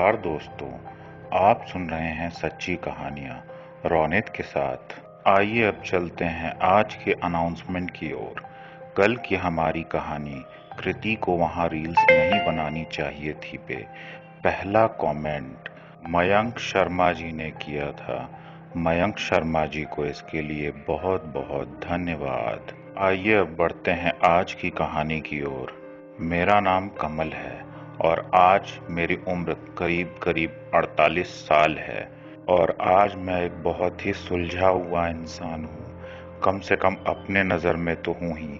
नमस्कार दोस्तों, आप सुन रहे हैं सच्ची कहानियाँ रौनित के साथ। आइए अब चलते हैं आज के अनाउंसमेंट की ओर। कल की हमारी कहानी कृति को वहाँ रील्स नहीं बनानी चाहिए थी पे पहला कमेंट मयंक शर्मा जी ने किया था। मयंक शर्मा जी को इसके लिए बहुत बहुत धन्यवाद। आइए अब बढ़ते हैं आज की कहानी की ओर। मेरा नाम कमल है और आज मेरी उम्र करीब करीब 48 साल है और आज मैं एक बहुत ही सुलझा हुआ इंसान हूँ। कम से कम अपने नज़र में तो हूँ ही।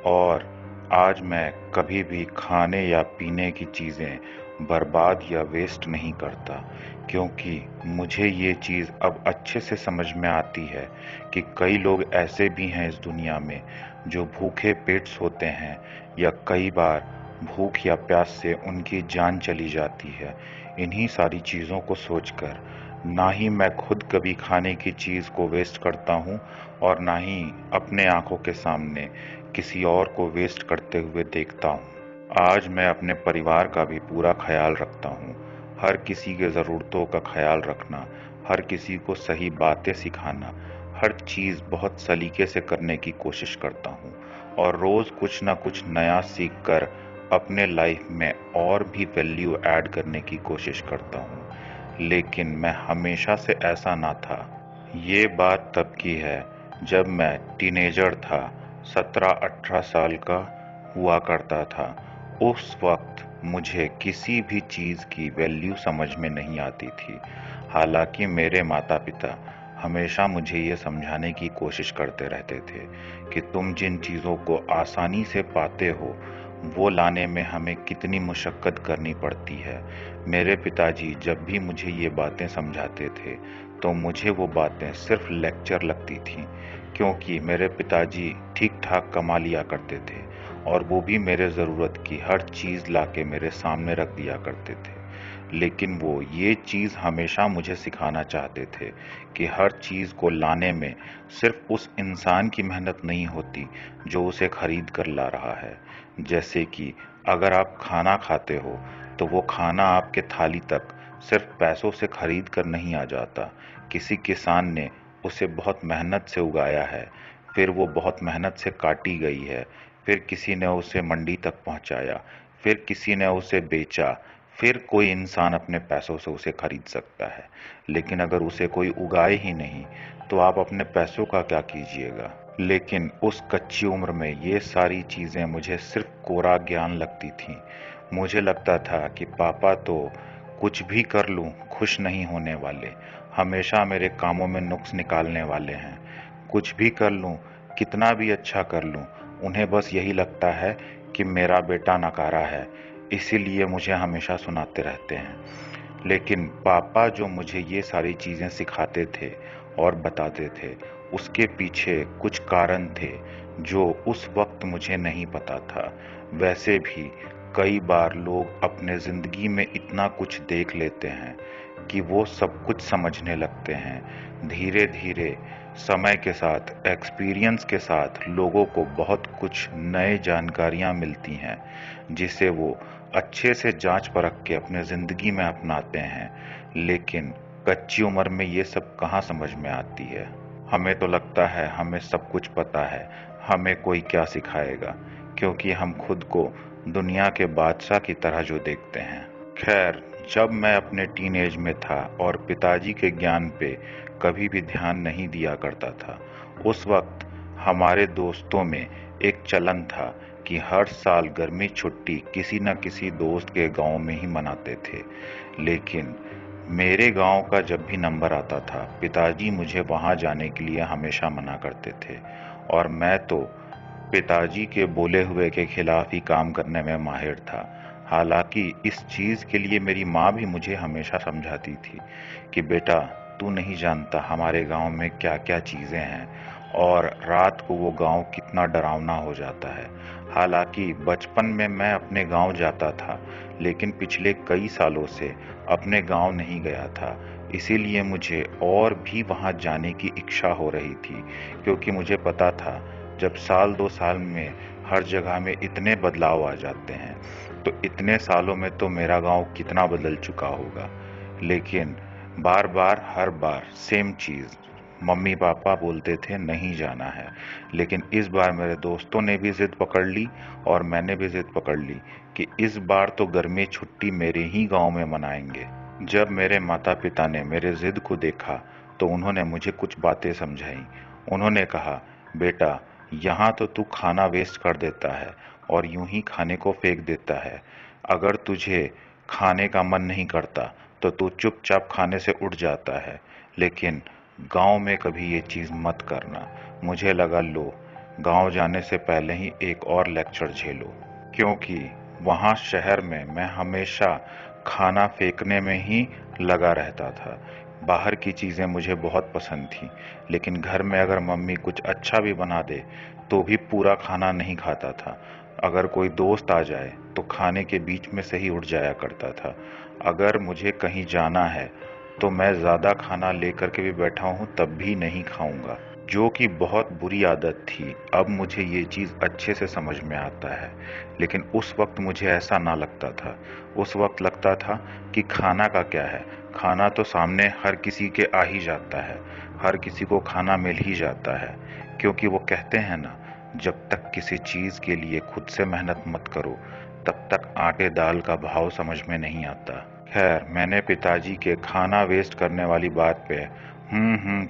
और आज मैं कभी भी खाने या पीने की चीज़ें बर्बाद या वेस्ट नहीं करता, क्योंकि मुझे ये चीज़ अब अच्छे से समझ में आती है कि कई लोग ऐसे भी हैं इस दुनिया में जो भूखे पेट सोते हैं या कई बार भूख या प्यास से उनकी जान चली जाती है। इन्हीं सारी चीज़ों को सोचकर ना ही मैं खुद कभी खाने की चीज़ को वेस्ट करता हूँ और ना ही अपने आंखों के सामने किसी और को वेस्ट करते हुए देखता हूँ। आज मैं अपने परिवार का भी पूरा ख्याल रखता हूँ। हर किसी के ज़रूरतों का ख्याल रखना, हर किसी को सही बातें सिखाना, हर चीज़ बहुत सलीके से करने की कोशिश करता हूँ और रोज़ कुछ ना कुछ नया सीख कर अपने लाइफ में और भी वैल्यू ऐड करने की कोशिश करता हूँ। लेकिन मैं हमेशा से ऐसा ना था। ये बात तब की है जब मैं टीनेजर था, 17-18 साल का हुआ करता था। उस वक्त मुझे किसी भी चीज़ की वैल्यू समझ में नहीं आती थी। हालांकि मेरे माता पिता हमेशा मुझे ये समझाने की कोशिश करते रहते थे कि तुम जिन चीज़ों को आसानी से पाते हो वो लाने में हमें कितनी मुशक्क़त करनी पड़ती है। मेरे पिताजी जब भी मुझे ये बातें समझाते थे तो मुझे वो बातें सिर्फ लेक्चर लगती थीं, क्योंकि मेरे पिताजी ठीक ठाक कमा लिया करते थे और वो भी मेरे ज़रूरत की हर चीज़ लाके मेरे सामने रख दिया करते थे। लेकिन वो ये चीज़ हमेशा मुझे सिखाना चाहते थे कि हर चीज़ को लाने में सिर्फ उस इंसान की मेहनत नहीं होती जो उसे खरीद कर ला रहा है। जैसे कि अगर आप खाना खाते हो तो वो खाना आपके थाली तक सिर्फ पैसों से खरीद कर नहीं आ जाता। किसी किसान ने उसे बहुत मेहनत से उगाया है, फिर वो बहुत मेहनत से काटी गई है, फिर किसी ने उसे मंडी तक पहुंचाया, फिर किसी ने उसे बेचा, फिर कोई इंसान अपने पैसों से उसे खरीद सकता है। लेकिन अगर उसे कोई उगाए ही नहीं तो आप अपने पैसों का क्या कीजिएगा। लेकिन उस कच्ची उम्र में ये सारी चीज़ें मुझे सिर्फ कोरा ज्ञान लगती थीं। मुझे लगता था कि पापा तो कुछ भी कर लूं खुश नहीं होने वाले, हमेशा मेरे कामों में नुक्स निकालने वाले हैं। कुछ भी कर लूं, कितना भी अच्छा कर लूं, उन्हें बस यही लगता है कि मेरा बेटा नकारा है, इसीलिए मुझे हमेशा सुनाते रहते हैं। लेकिन पापा जो मुझे ये सारी चीज़ें सिखाते थे और बताते थे, उसके पीछे कुछ कारण थे जो उस वक्त मुझे नहीं पता था। वैसे भी कई बार लोग अपने ज़िंदगी में इतना कुछ देख लेते हैं कि वो सब कुछ समझने लगते हैं। धीरे धीरे समय के साथ, एक्सपीरियंस के साथ लोगों को बहुत कुछ नए जानकारियाँ मिलती हैं, जिसे वो अच्छे से जांच परख के अपने ज़िंदगी में अपनाते हैं। लेकिन कच्ची उम्र में ये सब कहाँ समझ में आती है। हमें तो लगता है हमें सब कुछ पता है, हमें कोई क्या सिखाएगा, क्योंकि हम खुद को दुनिया के बादशाह की तरह जो देखते हैं। खैर, जब मैं अपने टीनेज में था और पिताजी के ज्ञान पे कभी भी ध्यान नहीं दिया करता था, उस वक्त हमारे दोस्तों में एक चलन था कि हर साल गर्मी छुट्टी किसी न किसी दोस्त के गांव में ही मनाते थे। लेकिन मेरे गांव का जब भी नंबर आता था, पिताजी मुझे वहां जाने के लिए हमेशा मना करते थे और मैं तो पिताजी के बोले हुए के खिलाफ ही काम करने में माहिर था। हालांकि इस चीज़ के लिए मेरी माँ भी मुझे हमेशा समझाती थी कि बेटा, तू नहीं जानता हमारे गांव में क्या क्या चीज़ें हैं और रात को वो गांव कितना डरावना हो जाता है। हालांकि बचपन में मैं अपने गांव जाता था, लेकिन पिछले कई सालों से अपने गांव नहीं गया था। इसीलिए मुझे और भी वहां जाने की इच्छा हो रही थी, क्योंकि मुझे पता था जब साल 2 साल में हर जगह में इतने बदलाव आ जाते हैं, तो इतने सालों में तो मेरा गांव कितना बदल चुका होगा। लेकिन बार बार हर बार सेम चीज़, मम्मी पापा बोलते थे नहीं जाना है। लेकिन इस बार मेरे दोस्तों ने भी जिद पकड़ ली और मैंने भी जिद पकड़ ली कि इस बार तो गर्मी छुट्टी मेरे ही गांव में मनाएंगे। जब मेरे माता पिता ने मेरे जिद को देखा तो उन्होंने मुझे कुछ बातें समझाई। उन्होंने कहा, बेटा, यहाँ तो तू खाना वेस्ट कर देता है और यूं ही खाने को फेंक देता है। अगर तुझे खाने का मन नहीं करता तो तू चुपचाप खाने से उठ जाता है, लेकिन गांव में कभी ये चीज़ मत करना। मुझे लगा, लो, गांव जाने से पहले ही एक और लेक्चर झेलो, क्योंकि वहाँ शहर में मैं हमेशा खाना फेंकने में ही लगा रहता था। बाहर की चीज़ें मुझे बहुत पसंद थी, लेकिन घर में अगर मम्मी कुछ अच्छा भी बना दे तो भी पूरा खाना नहीं खाता था। अगर कोई दोस्त आ जाए तो खाने के बीच में से ही उठ जाया करता था। अगर मुझे कहीं जाना है तो मैं ज़्यादा खाना लेकर के भी बैठा हूँ तब भी नहीं खाऊंगा, जो कि बहुत बुरी आदत थी। अब मुझे ये चीज़ अच्छे से समझ में आता है, लेकिन उस वक्त मुझे ऐसा ना लगता था। उस वक्त लगता था कि खाना का क्या है, खाना तो सामने हर किसी के आ ही जाता है, हर किसी को खाना मिल ही जाता है। क्योंकि वो कहते हैं ना, जब तक किसी चीज़ के लिए खुद से मेहनत मत करो तब तक आटे दाल का भाव समझ में नहीं आता। खैर, मैंने पिताजी के खाना वेस्ट करने वाली बात पे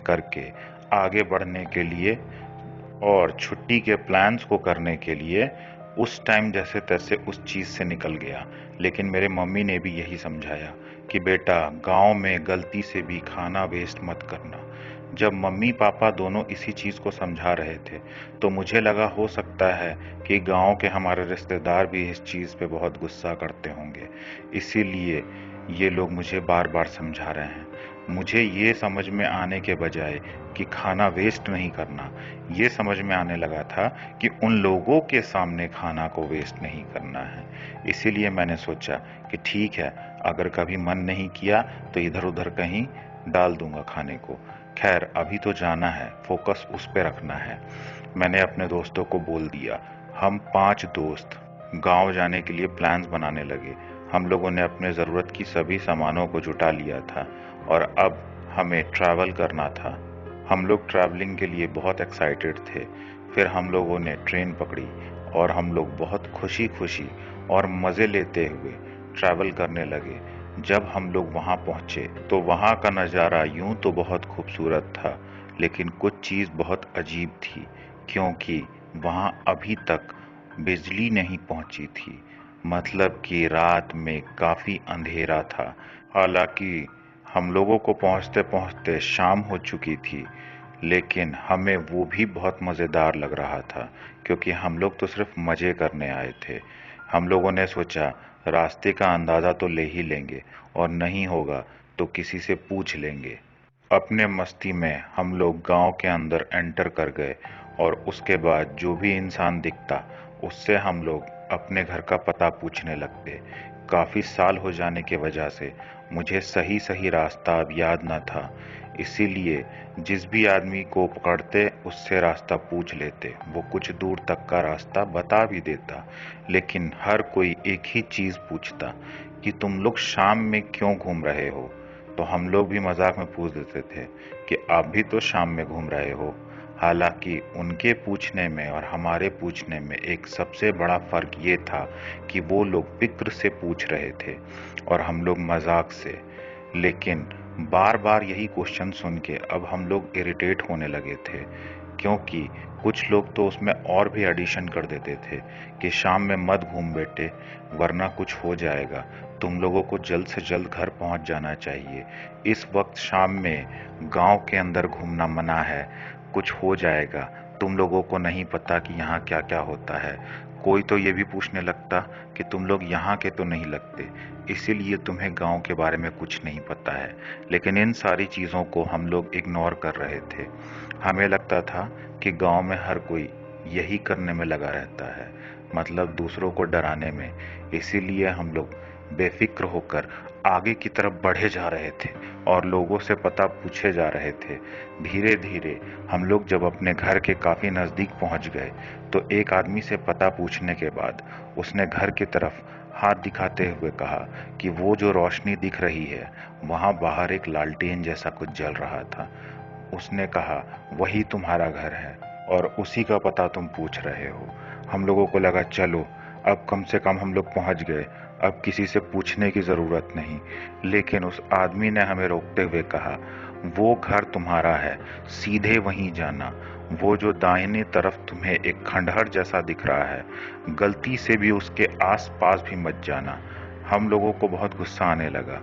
करके आगे बढ़ने के लिए और छुट्टी के प्लान्स को करने के लिए उस टाइम जैसे तैसे उस चीज़ से निकल गया। लेकिन मेरे मम्मी ने भी यही समझाया कि बेटा, गांव में गलती से भी खाना वेस्ट मत करना। जब मम्मी पापा दोनों इसी चीज़ को समझा रहे थे तो मुझे लगा हो सकता है कि गांव के हमारे रिश्तेदार भी इस चीज़ पे बहुत गुस्सा करते होंगे, इसीलिए ये लोग मुझे बार बार समझा रहे हैं। मुझे ये समझ में आने के बजाय कि खाना वेस्ट नहीं करना, ये समझ में आने लगा था कि उन लोगों के सामने खाना को वेस्ट नहीं करना है। इसीलिए मैंने सोचा कि ठीक है, अगर कभी मन नहीं किया तो इधर उधर कहीं डाल दूंगा खाने को। खैर, अभी तो जाना है, फोकस उस पे रखना है। मैंने अपने दोस्तों को बोल दिया। हम 5 दोस्त गांव जाने के लिए प्लान्स बनाने लगे। हम लोगों ने अपने ज़रूरत की सभी सामानों को जुटा लिया था और अब हमें ट्रैवल करना था। हम लोग ट्रैवलिंग के लिए बहुत एक्साइटेड थे। फिर हम लोगों ने ट्रेन पकड़ी और हम लोग बहुत खुशी खुशी और मज़े लेते हुए ट्रैवल करने लगे। जब हम लोग वहाँ पहुँचे तो वहाँ का नज़ारा यूं तो बहुत खूबसूरत था, लेकिन कुछ चीज़ बहुत अजीब थी, क्योंकि वहाँ अभी तक बिजली नहीं पहुँची थी। मतलब कि रात में काफ़ी अंधेरा था। हालांकि हम लोगों को पहुँचते पहुँचते शाम हो चुकी थी, लेकिन हमें वो भी बहुत मज़ेदार लग रहा था, क्योंकि हम लोग तो सिर्फ मज़े करने आए थे। हम लोगों ने सोचा रास्ते का अंदाज़ा तो ले ही लेंगे और नहीं होगा तो किसी से पूछ लेंगे। अपने मस्ती में हम लोग गांव के अंदर एंटर कर गए और उसके बाद जो भी इंसान दिखता उससे हम लोग अपने घर का पता पूछने लगते। काफ़ी साल हो जाने की वजह से मुझे सही सही रास्ता अब याद न था, इसीलिए जिस भी आदमी को पकड़ते उससे रास्ता पूछ लेते। वो कुछ दूर तक का रास्ता बता भी देता, लेकिन हर कोई एक ही चीज़ पूछता कि तुम लोग शाम में क्यों घूम रहे हो। तो हम लोग भी मजाक में पूछ देते थे कि आप भी तो शाम में घूम रहे हो। हालांकि उनके पूछने में और हमारे पूछने में एक सबसे बड़ा फर्क ये था कि वो लोग फिक्र से पूछ रहे थे और हम लोग मजाक से। लेकिन बार बार यही क्वेश्चन सुन के अब हम लोग इरिटेट होने लगे थे, क्योंकि कुछ लोग तो उसमें और भी एडिशन कर देते थे कि शाम में मत घूम बेटे, वरना कुछ हो जाएगा। तुम लोगों को जल्द से जल्द घर पहुंच जाना चाहिए। इस वक्त शाम में गांव के अंदर घूमना मना है, कुछ हो जाएगा। तुम लोगों को नहीं पता कि यहाँ क्या क्या होता है। कोई तो ये भी पूछने लगता कि तुम लोग यहाँ के तो नहीं लगते, इसीलिए तुम्हें गांव के बारे में कुछ नहीं पता है। लेकिन इन सारी चीज़ों को हम लोग इग्नोर कर रहे थे। हमें लगता था कि गांव में हर कोई यही करने में लगा रहता है, मतलब दूसरों को डराने में। इसीलिए हम लोग बेफिक्र होकर आगे की तरफ बढ़े जा रहे थे और लोगों से पता पूछे जा रहे थे। धीरे धीरे हम लोग जब अपने घर के काफी नजदीक पहुंच गए तो एक आदमी से पता पूछने के बाद उसने घर की तरफ हाथ दिखाते हुए कहा कि वो जो रोशनी दिख रही है वहां बाहर एक लालटेन जैसा कुछ जल रहा था। उसने कहा वही तुम्हारा घर है और उसी का पता तुम पूछ रहे हो। हम लोगों को लगा चलो अब कम से कम हम लोग पहुंच गए, अब किसी से पूछने की जरूरत नहीं। लेकिन उस आदमी ने हमें रोकते हुए कहा वो घर तुम्हारा है, सीधे वहीं जाना। वो जो दाहिने तरफ तुम्हें एक खंडहर जैसा दिख रहा है, गलती से भी उसके आस पास भी मत जाना। हम लोगों को बहुत गुस्सा आने लगा।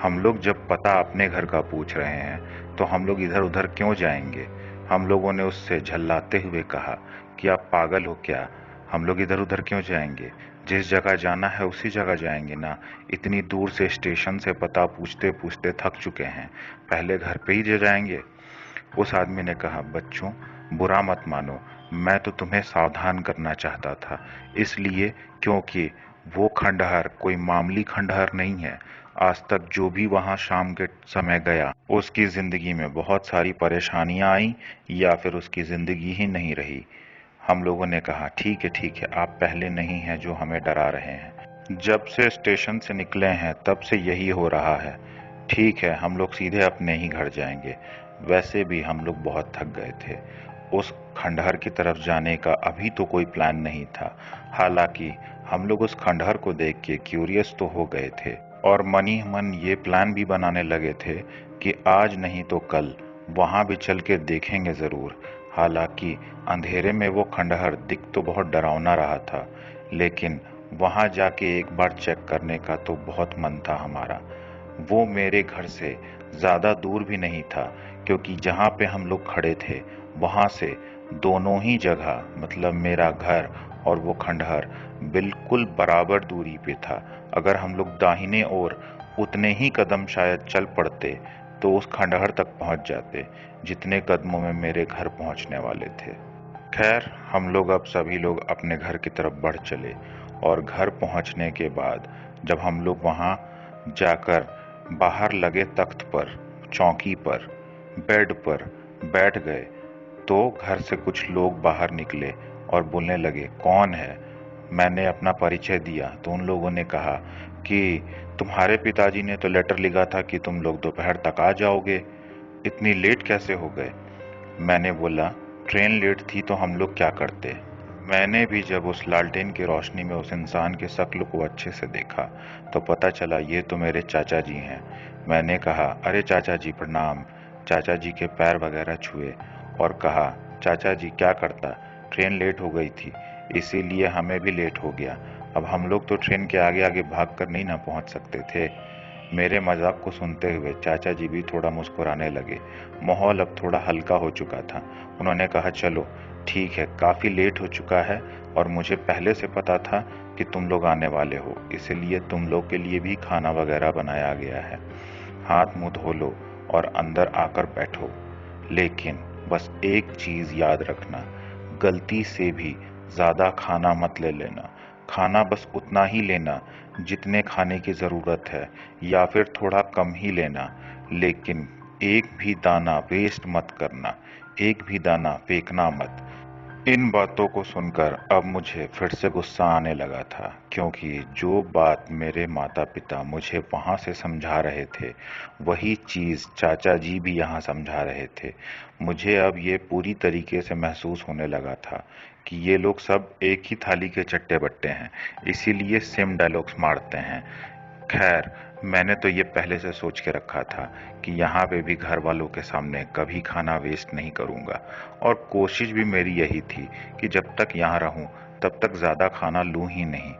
हम लोग जब पता अपने घर का पूछ रहे हैं तो हम लोग इधर उधर क्यों जाएंगे। हम लोगों ने उससे झल्लाते हुए कहा कि आप पागल हो क्या, हम लोग इधर उधर क्यों जाएंगे, जिस जगह जाना है उसी जगह जाएंगे ना। इतनी दूर से स्टेशन से पता पूछते पूछते थक चुके हैं, पहले घर पे ही जाएंगे। उस आदमी ने कहा बच्चों बुरा मत मानो, मैं तो तुम्हें सावधान करना चाहता था, इसलिए क्योंकि वो खंडहर कोई मामूली खंडहर नहीं है। आज तक जो भी वहां शाम के समय गया उसकी जिंदगी में बहुत सारी परेशानियां आई या फिर उसकी जिंदगी ही नहीं रही। हम लोगों ने कहा ठीक है, आप पहले नहीं हैं जो हमें डरा रहे हैं। जब से स्टेशन से निकले हैं तब से यही हो रहा है। ठीक है, हम लोग सीधे अपने ही घर जाएंगे। वैसे भी हम लोग बहुत थक गए थे। उस खंडहर की तरफ जाने का अभी तो कोई प्लान नहीं था। हालांकि हम लोग उस खंडहर को देख के क्यूरियस तो हो गए थे और मन ही मन ये प्लान भी बनाने लगे थे कि आज नहीं तो कल वहां भी चल के देखेंगे जरूर। हालांकि अंधेरे में वो खंडहर दिख तो बहुत डरावना रहा था, लेकिन वहां जाके एक बार चेक करने का तो बहुत मन था हमारा। वो मेरे घर से ज्यादा दूर भी नहीं था, क्योंकि जहां पे हम लोग खड़े थे वहां से दोनों ही जगह मतलब मेरा घर और वो खंडहर बिल्कुल बराबर दूरी पे था। अगर हम लोग दाहिने ओर उतने ही कदम शायद चल पड़ते तो उस खंडहर तक पहुंच जाते जितने कदमों में मेरे घर पहुंचने वाले थे। खैर हम लोग अब सभी लोग अपने घर की तरफ बढ़ चले और घर पहुंचने के बाद जब हम लोग वहां जाकर बाहर लगे तख्त पर, चौकी पर, बेड पर बैठ गए तो घर से कुछ लोग बाहर निकले और बोलने लगे कौन है। मैंने अपना परिचय दिया तो उन लोगों ने कहा कि तुम्हारे पिताजी ने तो लेटर लिखा था कि तुम लोग दोपहर तक आ जाओगे, इतनी लेट कैसे हो गए। मैंने बोला ट्रेन लेट थी तो हम लोग क्या करते। मैंने भी जब उस लालटेन की रोशनी में उस इंसान की शक्ल को अच्छे से देखा तो पता चला ये तो मेरे चाचा जी हैं। मैंने कहा अरे चाचा जी प्रणाम। चाचा जी के पैर वगैरह छुए और कहा चाचा जी क्या करता, ट्रेन लेट हो गई थी इसीलिए हमें भी लेट हो गया। अब हम लोग तो ट्रेन के आगे आगे भाग कर नहीं ना पहुंच सकते थे। मेरे मजाक को सुनते हुए चाचा जी भी थोड़ा मुस्कुराने लगे। माहौल अब थोड़ा हल्का हो चुका था। उन्होंने कहा चलो ठीक है, काफी लेट हो चुका है और मुझे पहले से पता था कि तुम लोग आने वाले हो, इसलिए तुम लोग के लिए भी खाना वगैरह बनाया गया है। हाथ मुंह धो लो और अंदर आकर बैठो। लेकिन बस एक चीज याद रखना, गलती से भी ज्यादा खाना मत ले लेना। खाना बस उतना ही लेना जितने खाने की जरूरत है या फिर थोड़ा कम ही लेना। लेकिन एक भी दाना वेस्ट मत करना, एक भी दाना फेंकना मत। इन बातों को सुनकर अब मुझे फिर से गुस्सा आने लगा था, क्योंकि जो बात मेरे माता पिता मुझे वहां से समझा रहे थे वही चीज चाचा जी भी यहाँ समझा रहे थे। मुझे अब ये पूरी तरीके से महसूस होने लगा था कि ये लोग सब एक ही थाली के चट्टे बट्टे हैं, इसीलिए सेम डायलॉग्स मारते हैं। खैर मैंने तो ये पहले से सोच के रखा था कि यहाँ पे भी घर वालों के सामने कभी खाना वेस्ट नहीं करूँगा और कोशिश भी मेरी यही थी कि जब तक यहाँ रहूँ तब तक ज़्यादा खाना लूँ ही नहीं।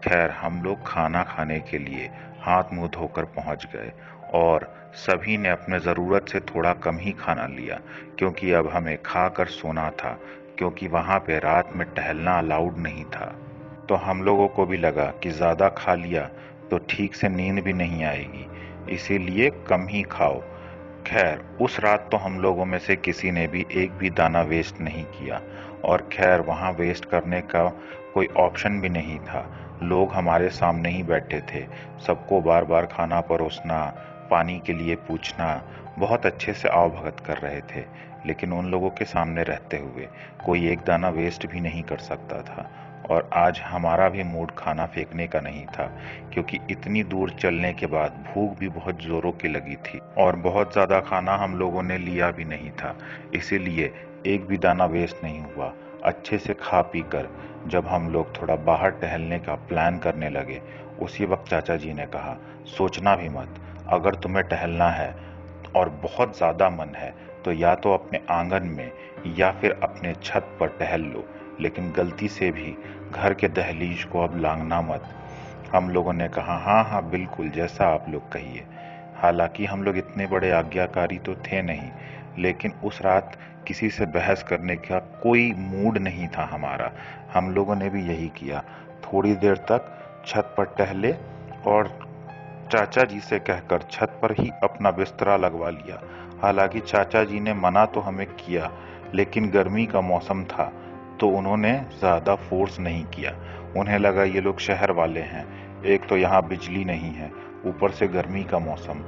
खैर हम लोग खाना खाने के लिए हाथ मुंह धोकर पहुँच गए और सभी ने अपने ज़रूरत से थोड़ा कम ही खाना लिया, क्योंकि अब हमें खाकर सोना था, क्योंकि वहाँ पे रात में टहलना अलाउड नहीं था। तो हम लोगों को भी लगा कि ज़्यादा खा लिया तो ठीक से नींद भी नहीं आएगी, इसीलिए कम ही खाओ। खैर उस रात तो हम लोगों में से किसी ने भी एक भी दाना वेस्ट नहीं किया और खैर वहाँ वेस्ट करने का कोई ऑप्शन भी नहीं था। लोग हमारे सामने ही बैठे थे, सबको बार बार खाना परोसना, पानी के लिए पूछना, बहुत अच्छे से आवभगत कर रहे थे। लेकिन उन लोगों के सामने रहते हुए कोई एक दाना वेस्ट भी नहीं कर सकता था। और आज हमारा भी मूड खाना फेंकने का नहीं था, क्योंकि इतनी दूर चलने के बाद भूख भी बहुत जोरों की लगी थी और बहुत ज़्यादा खाना हम लोगों ने लिया भी नहीं था। इसीलिए एक भी दाना वेस्ट नहीं हुआ। अच्छे से खा पी कर जब हम लोग थोड़ा बाहर टहलने का प्लान करने लगे, उसी वक्त चाचा जी ने कहा, सोचना भी मत, अगर तुम्हें टहलना है और बहुत ज़्यादा मन है तो या तो अपने आंगन में या फिर अपने छत पर टहल लो, लेकिन गलती से भी घर के दहलीज को अब लांघना मत। हम लोगों ने कहा, हाँ हाँ बिल्कुल, जैसा आप लोग कहिए। हालांकि हम लोग इतने बड़े आज्ञाकारी तो थे नहीं, लेकिन उस रात किसी से बहस करने का कोई मूड नहीं था हमारा। हम लोगों ने भी यही किया। थोड़ी देर तक छत पर टहले और चाचा जी से कहकर छत पर ही अपना बिस्तरा लगवा लिया। हालांकि चाचा जी ने मना तो हमें किया, लेकिन गर्मी का मौसम था तो उन्होंने ज़्यादा फोर्स नहीं किया। उन्हें लगा ये लोग शहर वाले हैं, एक तो यहाँ बिजली नहीं है, ऊपर से गर्मी का मौसम,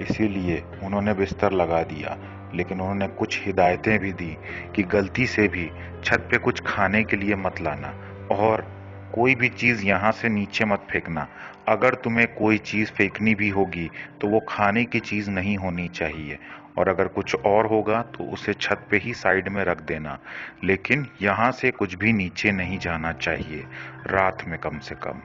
इसीलिए उन्होंने बिस्तर लगा दिया। लेकिन उन्होंने कुछ हिदायतें भी दी कि गलती से भी छत पे कुछ खाने के लिए मत लाना और कोई भी चीज़ यहाँ से नीचे मत फेंकना। अगर तुम्हें कोई चीज़ फेंकनी भी होगी तो वो खाने की चीज़ नहीं होनी चाहिए, और अगर कुछ और होगा तो उसे छत पे ही साइड में रख देना, लेकिन यहाँ से कुछ भी नीचे नहीं जाना चाहिए, रात में कम से कम।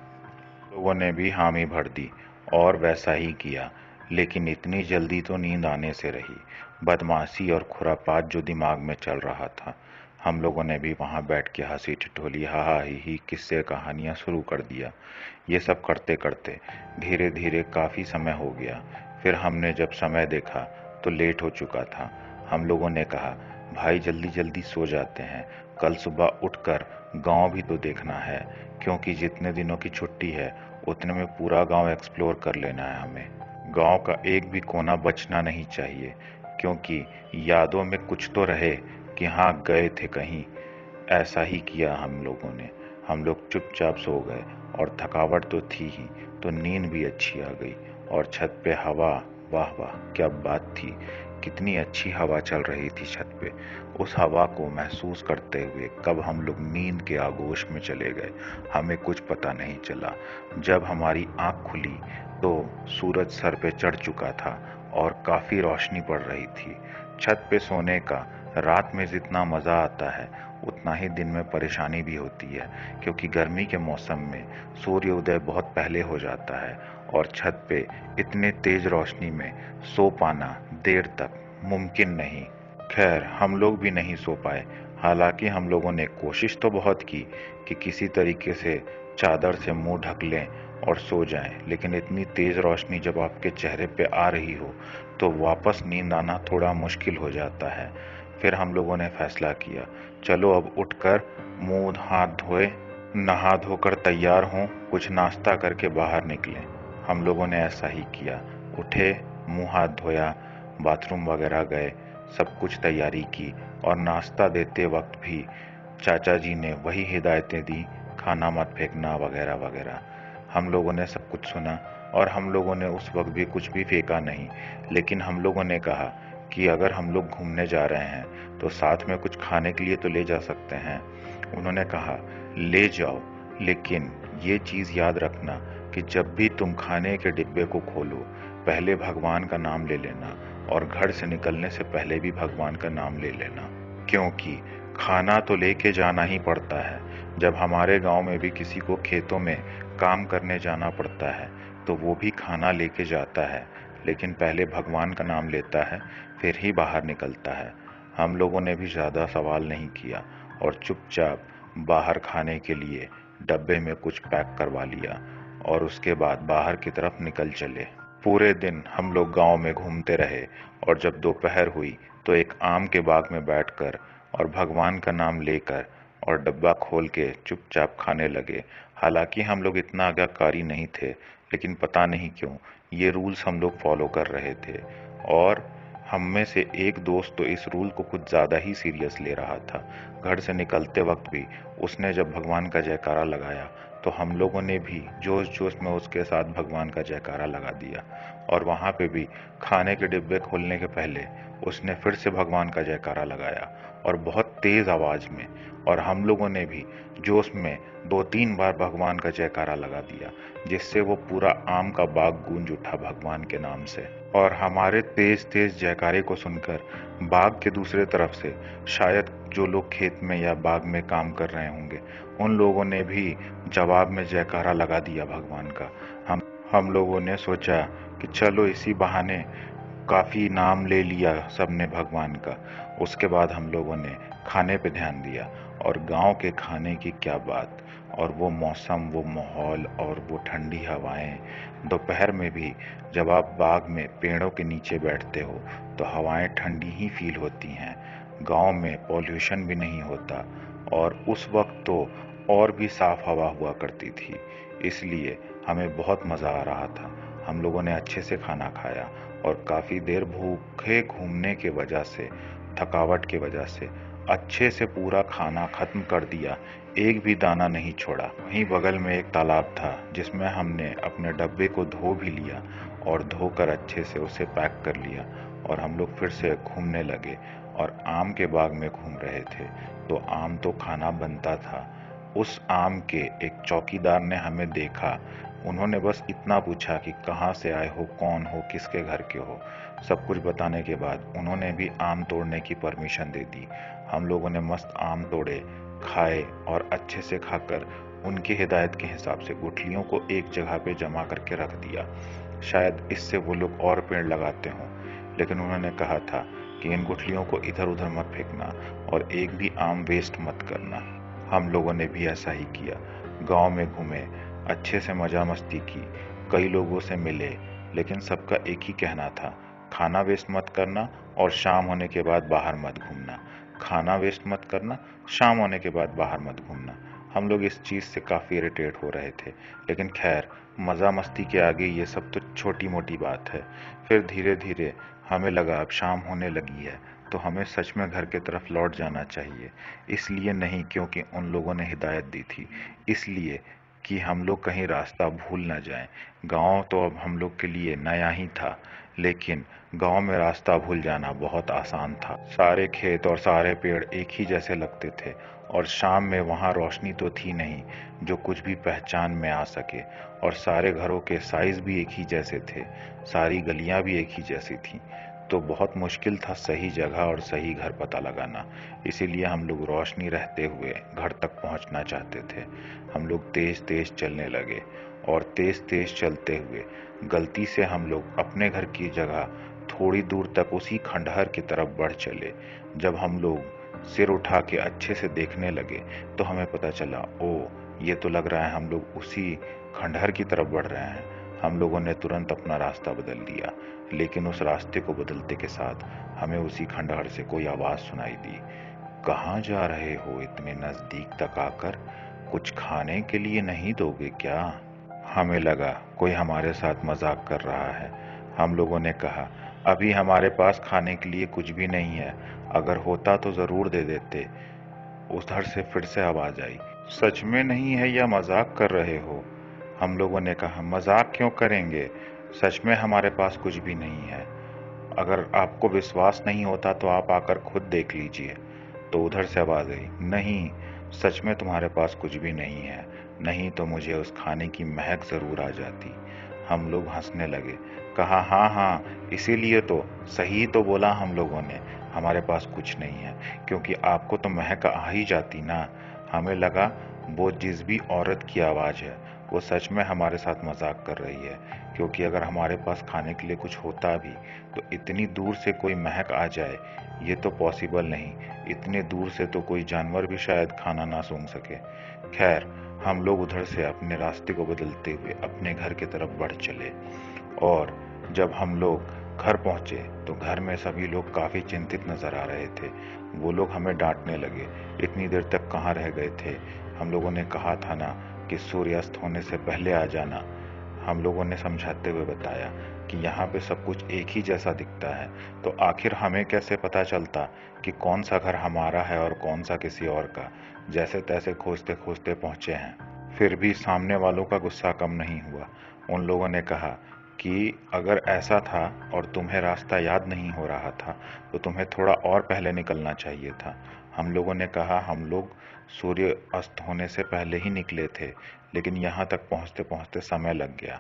लोगों ने भी हामी भर दी और वैसा ही किया। लेकिन इतनी जल्दी तो नींद आने से रही। बदमाशी और खुरापात जो दिमाग में चल रहा था, हम लोगों ने भी वहां बैठ के हंसी ठिठोली, हा हा ही ही, किस्से कहानियां शुरू कर दिया। ये सब करते करते धीरे धीरे काफी समय हो गया। फिर हमने जब समय देखा तो लेट हो चुका था। हम लोगों ने कहा, भाई जल्दी जल्दी सो जाते हैं, कल सुबह उठकर गांव भी तो देखना है, क्योंकि जितने दिनों की छुट्टी है उतने में पूरा गांव एक्सप्लोर कर लेना है हमें। गांव का एक भी कोना बचना नहीं चाहिए, क्योंकि यादों में कुछ तो रहे कि हाँ गए थे कहीं। ऐसा ही किया हम लोगों ने। हम लोग चुपचाप सो गए और थकावट तो थी ही, तो नींद भी अच्छी आ गई। और छत पे हवा, वाह वाह क्या बात थी, कितनी अच्छी हवा चल रही थी छत पे। उस हवा को महसूस करते हुए कब हम लोग नींद के आगोश में चले गए, हमें कुछ पता नहीं चला। जब हमारी आंख खुली तो सूरज सर पे चढ़ चुका था और काफी रोशनी पड़ रही थी। छत पे सोने का रात में जितना मजा आता है उतना ही दिन में परेशानी भी होती है, क्योंकि गर्मी के मौसम में सूर्योदय बहुत पहले हो जाता है और छत पे इतने तेज रोशनी में सो पाना देर तक मुमकिन नहीं। खैर हम लोग भी नहीं सो पाए। हालांकि हम लोगों ने कोशिश तो बहुत की कि किसी तरीके से चादर से मुंह ढक लें और सो जाएं, लेकिन इतनी तेज रोशनी जब आपके चेहरे पे आ रही हो तो वापस नींद आना थोड़ा मुश्किल हो जाता है। फिर हम लोगों ने फैसला किया, चलो अब उठकर मुंह हाथ धोए, नहा धोकर तैयार हों, कुछ नाश्ता करके बाहर निकलें। हम लोगों ने ऐसा ही किया। उठे, मुंह हाथ धोया, बाथरूम वगैरह गए, सब कुछ तैयारी की और नाश्ता देते वक्त भी चाचा जी ने वही हिदायतें दी, खाना मत फेंकना वगैरह वगैरह। हम लोगों ने सब कुछ सुना और हम लोगों ने उस वक्त भी कुछ भी फेंका नहीं। लेकिन हम लोगों ने कहा कि अगर हम लोग घूमने जा रहे हैं तो साथ में कुछ खाने के लिए तो ले जा सकते हैं। उन्होंने कहा, ले जाओ, लेकिन ये चीज़ याद रखना कि जब भी तुम खाने के डिब्बे को खोलो पहले भगवान का नाम ले लेना, और घर से निकलने से पहले भी भगवान का नाम ले लेना, क्योंकि खाना तो लेके जाना ही पड़ता है। जब हमारे गांव में भी किसी को खेतों में काम करने जाना पड़ता है तो वो भी खाना लेके जाता है, लेकिन पहले भगवान का नाम लेता है फिर ही बाहर निकलता है। हम लोगों ने भी ज़्यादा सवाल नहीं किया और चुपचाप बाहर खाने के लिए डब्बे में कुछ पैक करवा लिया और उसके बाद बाहर की तरफ निकल चले। पूरे दिन हम लोग गांव में घूमते रहे और जब दोपहर हुई तो एक आम के बाग में बैठकर और भगवान का नाम लेकर और डब्बा खोल के चुपचाप खाने लगे। हालांकि हम लोग इतना आज्ञाकारी नहीं थे, लेकिन पता नहीं क्यों ये रूल्स हम लोग फॉलो कर रहे थे। और हम में से एक दोस्त तो इस रूल को कुछ ज़्यादा ही सीरियस ले रहा था। घर से निकलते वक्त भी उसने जब भगवान का जयकारा लगाया तो हम लोगों ने भी जोश जोश में उसके साथ भगवान का जयकारा लगा दिया। और वहाँ पे भी खाने के डिब्बे खोलने के पहले उसने फिर से भगवान का जयकारा लगाया और बहुत तेज आवाज में। और हम लोगों ने भी जोश में 2-3 बार भगवान का जयकारा लगा दिया, जिससे वो पूरा आम का बाग गूंज उठा भगवान के नाम से। और हमारे तेज तेज जयकारे को सुनकर बाग के दूसरे तरफ से शायद जो लोग खेत में या बाग में काम कर रहे होंगे, उन लोगों ने भी जवाब में जयकारा लगा दिया भगवान का। हम लोगों ने सोचा कि चलो इसी बहाने काफी नाम ले लिया सबने भगवान का। उसके बाद हम लोगों ने खाने पे ध्यान दिया। और गांव के खाने की क्या बात, और वो मौसम, वो माहौल और वो ठंडी हवाएं। दोपहर में भी जब आप बाग में पेड़ों के नीचे बैठते हो तो हवाएं ठंडी ही फील होती हैं। गांव में पॉल्यूशन भी नहीं होता, और उस वक्त तो और भी साफ हवा हुआ करती थी। इसलिए हमें बहुत मज़ा आ रहा था। हम लोगों ने अच्छे से खाना खाया और काफ़ी देर भूखे घूमने के वजह से, थकावट के वजह से अच्छे से पूरा खाना खत्म कर दिया, एक भी दाना नहीं छोड़ा। वहीं बगल में एक तालाब था जिसमें हमने अपने डब्बे को धो भी लिया और धोकर अच्छे से उसे पैक कर लिया। और हम लोग फिर से घूमने लगे और आम के बाग में घूम रहे थे। तो आम तो खाना बनता था। उस आम के एक चौकीदार ने हमें देखा। उन्होंने बस इतना पूछा कि कहाँ से आए हो, कौन हो, किसके घर के हो। सब कुछ बताने के बाद उन्होंने भी आम तोड़ने की परमिशन दे दी। हम लोगों ने मस्त आम तोड़े, खाए और अच्छे से खाकर उनकी हिदायत के हिसाब से गुठलियों को एक जगह पे जमा करके रख दिया। शायद इससे वो लोग और पेड़ लगाते हों, लेकिन उन्होंने कहा था कि इन गुठलियों को इधर उधर मत फेंकना और एक भी आम वेस्ट मत करना। हम लोगों ने भी ऐसा ही किया। गांव में घूमे, अच्छे से मजा मस्ती की, कई लोगों से मिले, लेकिन सबका एक ही कहना था, खाना वेस्ट मत करना और शाम होने के बाद बाहर मत घूमना। खाना वेस्ट मत करना, शाम होने के बाद बाहर मत घूमना। हम लोग इस चीज़ से काफ़ी इरिटेट हो रहे थे, लेकिन खैर मज़ा मस्ती के आगे ये सब तो छोटी मोटी बात है। फिर धीरे धीरे हमें लगा अब शाम होने लगी है, तो हमें सच में घर की तरफ लौट जाना चाहिए। इसलिए नहीं क्योंकि उन लोगों ने हिदायत दी थी, इसलिए कि हम लोग कहीं रास्ता भूल ना जाएं। गांव तो अब हम लोग के लिए नया ही था, लेकिन गांव में रास्ता भूल जाना बहुत आसान था। सारे खेत और सारे पेड़ एक ही जैसे लगते थे, और शाम में वहां रोशनी तो थी नहीं जो कुछ भी पहचान में आ सके। और सारे घरों के साइज भी एक ही जैसे थे, सारी गलियां भी एक ही जैसी थीं। तो बहुत मुश्किल था सही जगह और सही घर पता लगाना। इसीलिए हम लोग रोशनी रहते हुए घर तक पहुंचना चाहते थे। हम लोग तेज तेज चलने लगे, और तेज तेज चलते हुए गलती से हम लोग अपने घर की जगह थोड़ी दूर तक उसी खंडहर की तरफ बढ़ चले। जब हम लोग सिर उठा के अच्छे से देखने लगे तो हमें पता चला, ओ ये तो लग रहा है हम लोग उसी खंडहर की तरफ बढ़ रहे हैं। हम लोगों ने तुरंत अपना रास्ता बदल दिया, लेकिन उस रास्ते को बदलते के साथ हमें उसी खंडहर से कोई आवाज सुनाई दी। कहाँ जा रहे हो इतने नजदीक तक आकर? कुछ खाने के लिए नहीं दोगे क्या? हमें लगा कोई हमारे साथ मजाक कर रहा है। हम लोगों ने कहा, अभी हमारे पास खाने के लिए कुछ भी नहीं है, अगर होता तो जरूर दे देते। उधर से फिर से आवाज आई, सच में नहीं है या मजाक कर रहे हो? हम लोगों ने कहा, मजाक क्यों करेंगे, सच में हमारे पास कुछ भी नहीं है। अगर आपको विश्वास नहीं होता तो आप आकर खुद देख लीजिए। तो उधर से आवाज आई, नहीं, सच में तुम्हारे पास कुछ भी नहीं है, नहीं तो मुझे उस खाने की महक जरूर आ जाती। हम लोग हंसने लगे, कहा, हाँ हाँ, इसीलिए तो, सही तो बोला हम लोगों ने, हमारे पास कुछ नहीं है, क्योंकि आपको तो महक आ ही जाती ना। हमें लगा वो जिस भी औरत की आवाज है वो सच में हमारे साथ मजाक कर रही है, क्योंकि अगर हमारे पास खाने के लिए कुछ होता भी तो इतनी दूर से कोई महक आ जाए ये तो पॉसिबल नहीं। इतने दूर से तो कोई जानवर भी शायद खाना ना सूंघ सके। खैर, हम लोग उधर से अपने रास्ते को बदलते हुए अपने घर की तरफ बढ़ चले। और जब हम लोग घर पहुंचे तो घर में सभी लोग काफी चिंतित नजर आ रहे थे। वो लोग हमें डांटने लगे, इतनी देर तक कहाँ रह गए थे? हम लोगों ने कहा था ना कि सूर्यास्त होने से पहले आ जाना। हम लोगों ने समझाते हुए बताया कि यहाँ पे सब कुछ एक ही जैसा दिखता है, तो आखिर हमें कैसे पता चलता कि कौन सा घर हमारा है और कौन सा किसी और का? जैसे तैसे खोजते खोजते पहुंचे हैं। फिर भी सामने वालों का गुस्सा कम नहीं हुआ। उन लोगों ने कहा कि अगर ऐसा था और तुम्हें रास्ता याद नहीं हो रहा था तो तुम्हें थोड़ा और पहले निकलना चाहिए था। हम लोगों ने कहा हम लोग सूर्य अस्त होने से पहले ही निकले थे, लेकिन यहाँ तक पहुँचते पहुँचते समय लग गया।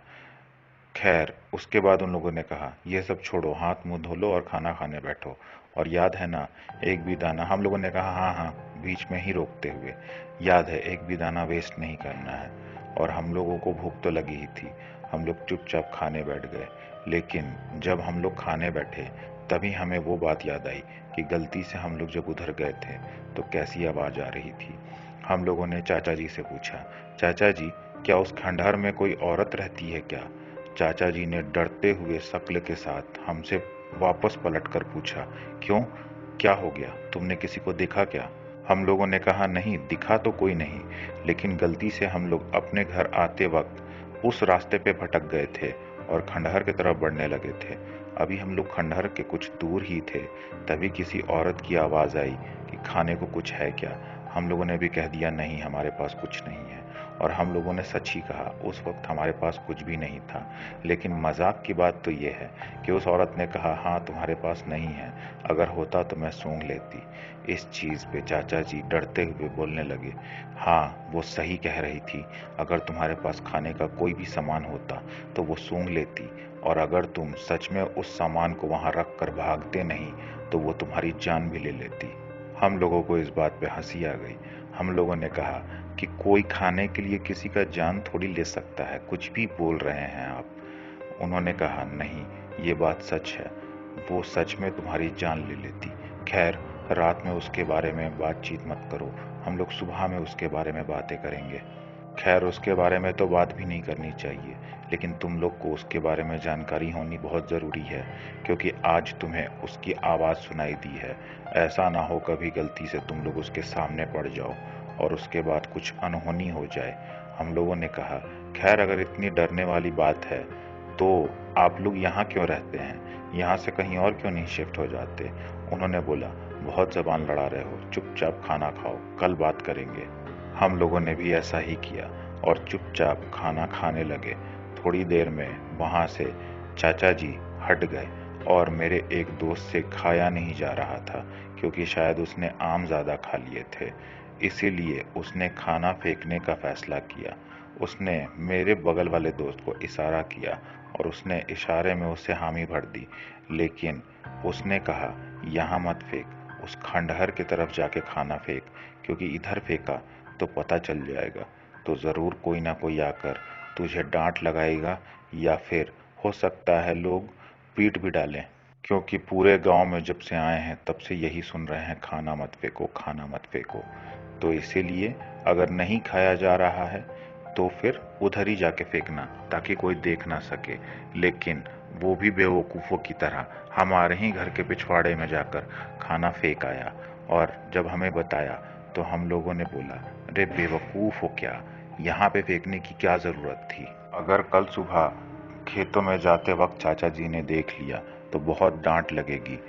खैर, उसके बाद उन लोगों ने कहा ये सब छोड़ो, हाथ मुंह धो लो और खाना खाने बैठो। और याद है ना, एक भी दाना, हम लोगों ने कहा हाँ हाँ, बीच में ही रोकते हुए, याद है एक भी दाना वेस्ट नहीं करना है। और हम लोगों को भूख तो लगी ही थी। हम लोग चुपचाप खाने बैठ गए। लेकिन जब हम लोग खाने बैठे तभी हमें वो बात याद आई कि गलती से हम लोग जब उधर गए थे तो कैसी आवाज आ रही थी। हम लोगों ने चाचा जी से पूछा, चाचा जी क्या उस खंडहर में कोई औरत रहती है क्या? चाचा जी ने डरते हुए शक्ल के साथ हमसे वापस पलटकर पूछा, क्यों, क्या हो गया, तुमने किसी को देखा क्या? हम लोगों ने कहा नहीं, दिखा तो कोई नहीं, लेकिन गलती से हम लोग अपने घर आते वक्त उस रास्ते पे भटक गए थे और खंडहर की तरफ बढ़ने लगे थे। अभी हम लोग खंडहर के कुछ दूर ही थे, तभी किसी औरत की आवाज आई कि खाने को कुछ है क्या? हम लोगों ने भी कह दिया नहीं, हमारे पास कुछ नहीं है। और हम लोगों ने सच ही कहा, उस वक्त हमारे पास कुछ भी नहीं था। लेकिन मजाक की बात तो ये है कि उस औरत ने कहा हाँ तुम्हारे पास नहीं है, अगर होता तो मैं सूंघ लेती। इस चीज पे चाचा जी डरते हुए बोलने लगे, हाँ वो सही कह रही थी, अगर तुम्हारे पास खाने का कोई भी सामान होता तो वो सूंघ लेती, और अगर तुम सच में उस सामान को वहां रख कर भागते नहीं तो वो तुम्हारी जान भी ले लेती। हम लोगों को इस बात पे हंसी आ गई। हम लोगों ने कहा कि कोई खाने के लिए किसी का जान थोड़ी ले सकता है, कुछ भी बोल रहे हैं आप। उन्होंने कहा नहीं, ये बात सच है, वो सच में तुम्हारी जान ले लेती। खैर, रात में उसके बारे में बातचीत मत करो, हम लोग सुबह में उसके बारे में बातें करेंगे। खैर, उसके बारे में तो बात भी नहीं करनी चाहिए, लेकिन तुम लोग को उसके बारे में जानकारी होनी बहुत ज़रूरी है, क्योंकि आज तुम्हें उसकी आवाज़ सुनाई दी है। ऐसा ना हो कभी गलती से तुम लोग उसके सामने पड़ जाओ और उसके बाद कुछ अनहोनी हो जाए। हम लोगों ने कहा खैर अगर इतनी डरने वाली बात है तो आप लोग यहाँ क्यों रहते हैं, यहाँ से कहीं और क्यों नहीं शिफ्ट हो जाते? उन्होंने बोला बहुत जबान लड़ा रहे हो, चुपचाप खाना खाओ, कल बात करेंगे। हम लोगों ने भी ऐसा ही किया और चुपचाप खाना खाने लगे। थोड़ी देर में वहां से चाचा जी हट गए और मेरे एक दोस्त से खाया नहीं जा रहा था, क्योंकि शायद उसने आम ज़्यादा खा लिए थे, इसीलिए उसने खाना फेंकने का फैसला किया। उसने मेरे बगल वाले दोस्त को इशारा किया और उसने इशारे में उसे हामी भर दी, लेकिन उसने कहा यहाँ मत फेंक, उस खंडहर की तरफ जाके खाना फेंक, क्योंकि इधर फेंका तो पता चल जाएगा तो ज़रूर कोई ना कोई आकर तुझे डांट लगाएगा, या फिर हो सकता है लोग पीट भी डालें, क्योंकि पूरे गांव में जब से आए हैं तब से यही सुन रहे हैं खाना मत फेंको, खाना मत फेंको। तो इसीलिए अगर नहीं खाया जा रहा है तो फिर उधर ही जाके फेंकना ताकि कोई देख ना सके। लेकिन वो भी बेवकूफ़ों की तरह हमारे ही घर के पिछवाड़े में जाकर खाना फेंक आया, और जब हमें बताया तो हम लोगों ने बोला अरे बेवकूफ़ हो क्या, यहाँ पे फेंकने की क्या ज़रूरत थी? अगर कल सुबह खेतों में जाते वक्त चाचा जी ने देख लिया तो बहुत डांट लगेगी।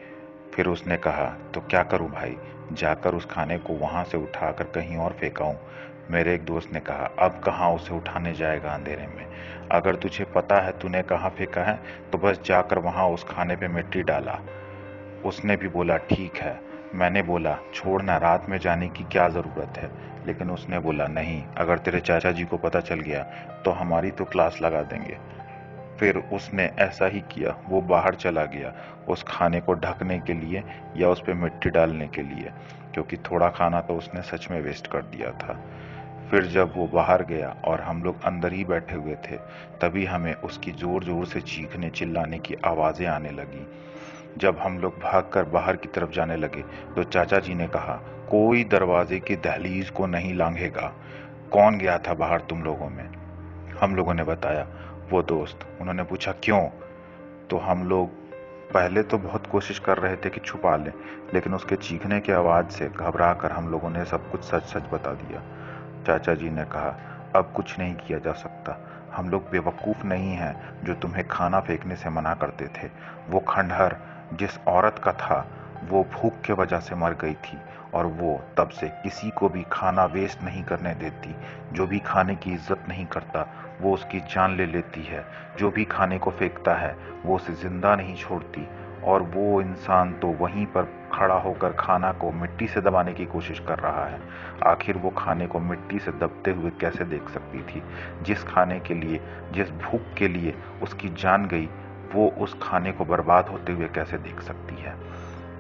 फिर उसने कहा तो क्या करूं भाई, जाकर उस खाने को वहां से उठाकर कहीं और फेंकाऊं? मेरे एक दोस्त ने कहा अब कहाँ उसे उठाने जाएगा अंधेरे में, अगर तुझे पता है तूने कहाँ फेंका है तो बस जाकर वहां उस खाने पे मिट्टी डाला। उसने भी बोला ठीक है। मैंने बोला छोड़ना, रात में जाने की क्या ज़रूरत है, लेकिन उसने बोला नहीं, अगर तेरे चाचा जी को पता चल गया तो हमारी तो क्लास लगा देंगे। फिर उसने ऐसा ही किया, वो बाहर चला गया उस खाने को ढकने के लिए या उस पे मिट्टी डालने के लिए, क्योंकि थोड़ा खाना तो उसने सच में वेस्ट कर दिया था। फिर जब वो बाहर गया और हम लोग अंदर ही बैठे हुए थे, तभी हमें उसकी जोर जोर से चीखने चिल्लाने की आवाज़ें आने लगी। जब हम लोग भागकर बाहर की तरफ जाने लगे तो चाचा जी ने कहा कोई दरवाजे की दहलीज को नहीं लांघेगा। कौन गया था बाहर तुम लोगों में? हम लोगों ने बताया वो दोस्त। उन्होंने पूछा क्यों? तो हम लोग पहले तो बहुत कोशिश कर रहे थे कि छुपा लें, लेकिन उसके चीखने की आवाज़ से घबरा कर हम लोगों ने सब कुछ सच सच बता दिया। चाचा जी ने कहा अब कुछ नहीं किया जा सकता, हम लोग बेवकूफ़ नहीं हैं जो तुम्हें खाना फेंकने से मना करते थे। वो खंडहर जिस औरत का था वो भूख के वजह से मर गई थी और वो तब से किसी को भी खाना वेस्ट नहीं करने देती। जो भी खाने की इज्जत नहीं करता वो उसकी जान ले लेती है। जो भी खाने को फेंकता है वो उसे जिंदा नहीं छोड़ती। और वो इंसान तो वहीं पर खड़ा होकर खाना को मिट्टी से दबाने की कोशिश कर रहा है। आखिर वो खाने को मिट्टी से दबते हुए कैसे देख सकती थी? जिस खाने के लिए, जिस भूख के लिए उसकी जान गई, वो उस खाने को बर्बाद होते हुए कैसे देख सकती है?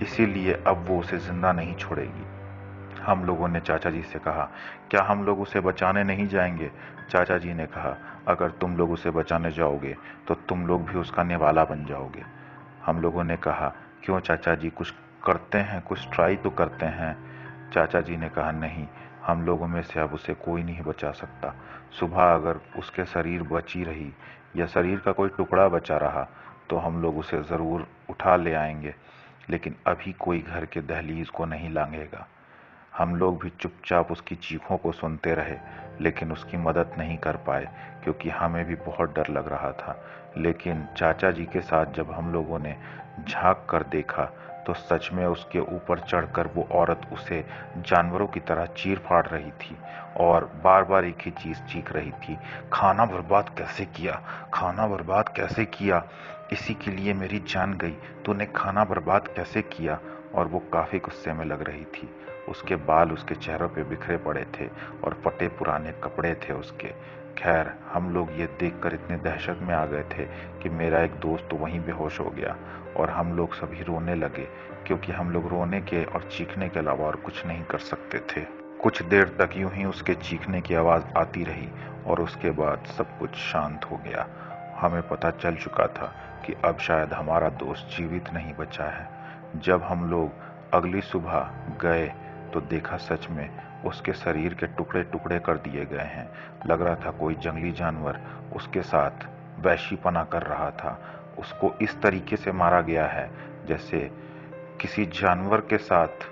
इसीलिए अब वो उसे जिंदा नहीं छोड़ेगी। हम लोगों ने चाचा जी से कहा, क्या हम लोग उसे बचाने नहीं जाएंगे? चाचा जी ने कहा, अगर तुम लोग उसे बचाने जाओगे तो तुम लोग भी उसका निवाला बन जाओगे। हम लोगों ने कहा, क्यों चाचा जी, कुछ करते हैं, कुछ ट्राई तो करते हैं। चाचा जी ने कहा, नहीं, हम लोगों में से अब उसे कोई नहीं बचा सकता। सुबह अगर उसके शरीर बची रही या शरीर का कोई टुकड़ा बचा रहा तो हम लोग उसे ज़रूर उठा ले आएंगे, लेकिन अभी कोई घर के दहलीज को नहीं लांघेगा। हम लोग भी चुपचाप उसकी चीखों को सुनते रहे, लेकिन उसकी मदद नहीं कर पाए क्योंकि हमें भी बहुत डर लग रहा था। लेकिन चाचा जी के साथ जब हम लोगों ने झांक कर देखा तो सच में उसके ऊपर चढ़कर वो औरत उसे जानवरों की तरह चीर फाड़ रही थी और बार बार एक ही चीज चीख रही थी, खाना बर्बाद कैसे किया, खाना बर्बाद कैसे किया, इसी के लिए मेरी जान गई, तूने खाना बर्बाद कैसे किया। और वो काफी गुस्से में लग रही थी। उसके बाल उसके चेहरों पे बिखरे पड़े थे और फटे पुराने कपड़े थे उसके। खैर, हम लोग ये देखकर इतने दहशत में आ गए थे कि मेरा एक दोस्त तो वहीं बेहोश हो गया और हम लोग सभी रोने लगे, क्योंकि हम लोग रोने के और चीखने के अलावा और कुछ नहीं कर सकते थे। कुछ देर तक यूं ही उसके चीखने की आवाज आती रही और उसके बाद सब कुछ शांत हो गया। हमें पता चल चुका था कि अब शायद हमारा दोस्त जीवित नहीं बचा है। जब हम लोग अगली सुबह गए तो देखा सच में उसके शरीर के टुकड़े टुकड़े कर दिए गए हैं। लग रहा था कोई जंगली जानवर उसके साथ वैशीपना कर रहा था। उसको इस तरीके से मारा गया है जैसे किसी जानवर के साथ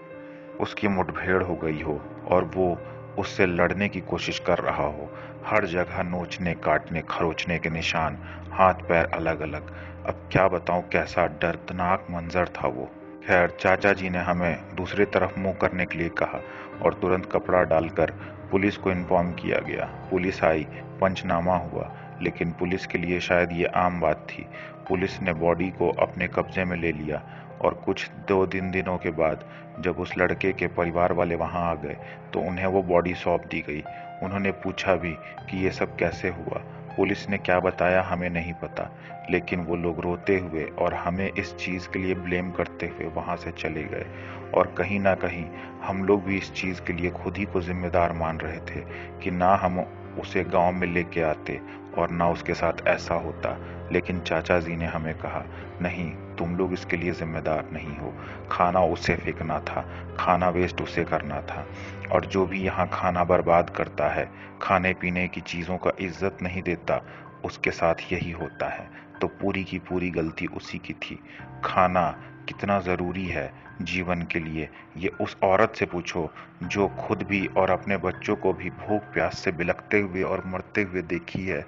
उसकी मुठभेड़ हो गई हो और वो उससे लड़ने की कोशिश कर रहा हो। हर जगह नोचने, काटने, खरोचने के निशान, हाथ पैर अलग अलग। अब क्या बताऊं कैसा दर्दनाक मंजर था वो। खैर, चाचा जी ने हमें दूसरी तरफ मुंह करने के लिए कहा और तुरंत कपड़ा डालकर पुलिस को इन्फॉर्म किया गया। पुलिस आई, पंचनामा हुआ, लेकिन पुलिस के लिए शायद ये आम बात थी। पुलिस ने बॉडी को अपने कब्जे में ले लिया और कुछ दिनों के बाद जब उस लड़के के परिवार वाले वहां आ गए तो उन्हें वो बॉडी सौंप दी गई। उन्होंने पूछा भी कि ये सब कैसे हुआ। पुलिस ने क्या बताया हमें नहीं पता, लेकिन वो लोग रोते हुए और हमें इस चीज़ के लिए ब्लेम करते हुए वहाँ से चले गए। और कहीं ना कहीं हम लोग भी इस चीज़ के लिए खुद ही को जिम्मेदार मान रहे थे कि ना हम उसे गांव में लेके आते और ना उसके साथ ऐसा होता। लेकिन चाचा जी ने हमें कहा, नहीं, तुम लोग इसके लिए जिम्मेदार नहीं हो। खाना उसे फेंकना था, खाना वेस्ट उसे करना था। और जो भी यहाँ खाना बर्बाद करता है, खाने पीने की चीज़ों का इज्जत नहीं देता, उसके साथ यही होता है। तो पूरी की पूरी गलती उसी की थी। खाना कितना ज़रूरी है जीवन के लिए, ये उस औरत से पूछो जो खुद भी और अपने बच्चों को भी भूख प्यास से बिलखते हुए और मरते हुए देखी है।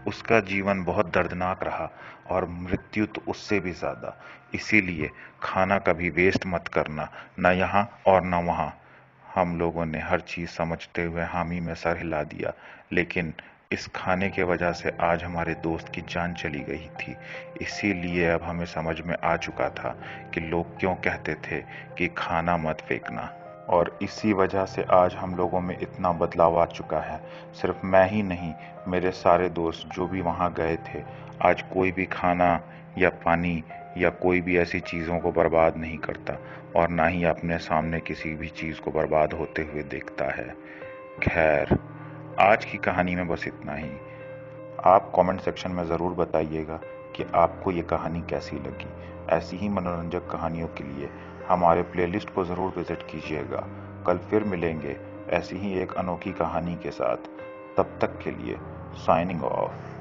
उसका जीवन बहुत दर्दनाक रहा और मृत्यु तो उससे भी ज़्यादा। इसीलिए खाना कभी वेस्ट मत करना, ना यहाँ और ना वहाँ। हम लोगों ने हर चीज़ समझते हुए हामी में सर हिला दिया, लेकिन इस खाने के वजह से आज हमारे दोस्त की जान चली गई थी। इसीलिए अब हमें समझ में आ चुका था कि लोग क्यों कहते थे कि खाना मत फेंकना। और इसी वजह से आज हम लोगों में इतना बदलाव आ चुका है। सिर्फ मैं ही नहीं, मेरे सारे दोस्त जो भी वहाँ गए थे, आज कोई भी खाना या पानी या कोई भी ऐसी चीज़ों को बर्बाद नहीं करता और ना ही अपने सामने किसी भी चीज़ को बर्बाद होते हुए देखता है। खैर, आज की कहानी में बस इतना ही। आप कमेंट सेक्शन में ज़रूर बताइएगा कि आपको ये कहानी कैसी लगी। ऐसी ही मनोरंजक कहानियों के लिए हमारे प्लेलिस्ट को ज़रूर विज़िट कीजिएगा। कल फिर मिलेंगे ऐसी ही एक अनोखी कहानी के साथ। तब तक के लिए साइनिंग ऑफ।